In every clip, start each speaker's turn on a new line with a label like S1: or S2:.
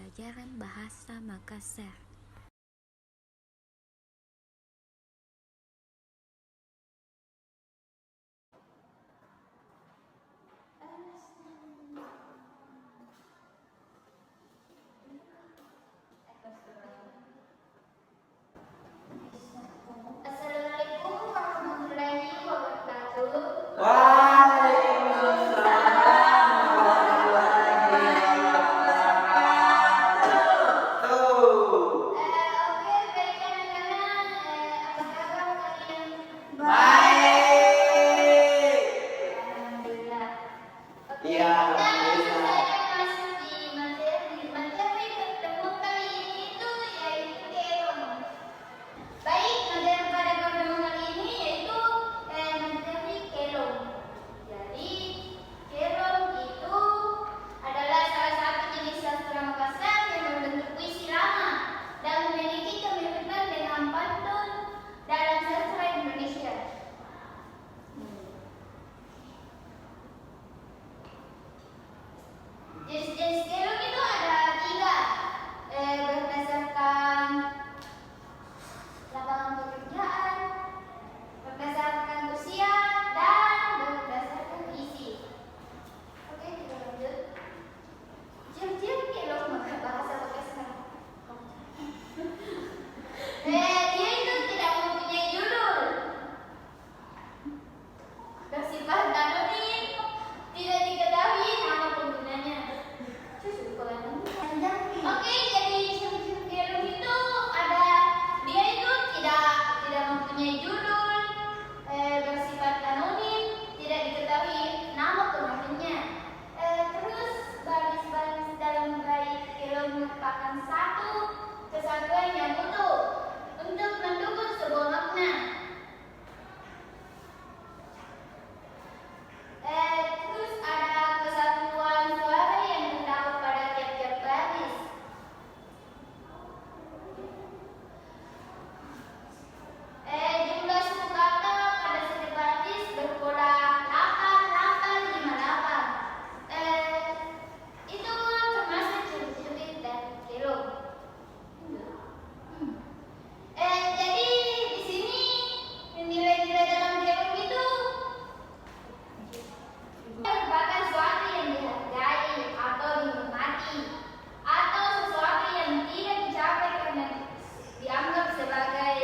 S1: pembelajaran bahasa Makassar.
S2: Assalamualaikum warahmatullahi wabarakatuh. Oke, baik anak-anak, apa kabar kalian? Alhamdulillah. Oke,
S3: Iya,
S2: kita
S3: alhamdulillah.
S2: langsung saja masuk di materi. Materi pertemuan kali ini itu yaitu keong. Baik, materi pada pertemuan kali ini yaitu materi kelong. Jadi, kelong itu adalah salah satu jenis sastra Makassar yang berbentuk puisi lama dan memiliki kemiripan dengan pantun dalam sastra Indonesia. Jenis-jenis kelong itu ada 3, berdasarkan lapangan pekerjaan, berdasarkan usia, dan berdasarkan isi. Oke, kita lanjut. Ciri-ciri kelong maka bahasa Makassar. Dia itu tidak mempunyai judul, bersifat anonim, tidak diketahui nama penggunanya. Oke, jadi ciri-ciri kelong itu ada dia itu tidak mempunyai judul, bersifat anonim, tidak diketahui nama penggunanya. Terus baris-baris dalam bait kelong merupakan satu kesatuan yang utuh untuk mendukung sebuah makna. Terus ada kesatuan suara yang terdapat pada tiap-tiap baris. Jumlah suku kata pada setiap baris berkoda 8858. Itu termasuk ciri-ciri dari kelong. Jadi di sini nilai-nilai dalam kelong itu merupakan sesuatu yang dihargai atau dihormati, atau sesuatu yang tidak dicapai karena dianggap sebagai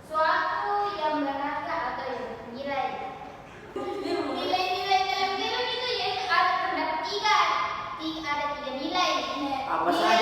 S2: suatu yang berharga atau yang bernilai. Nilai-nilai dalam kelong itu yaitu terdapat 3 nilai.
S3: Apa saja?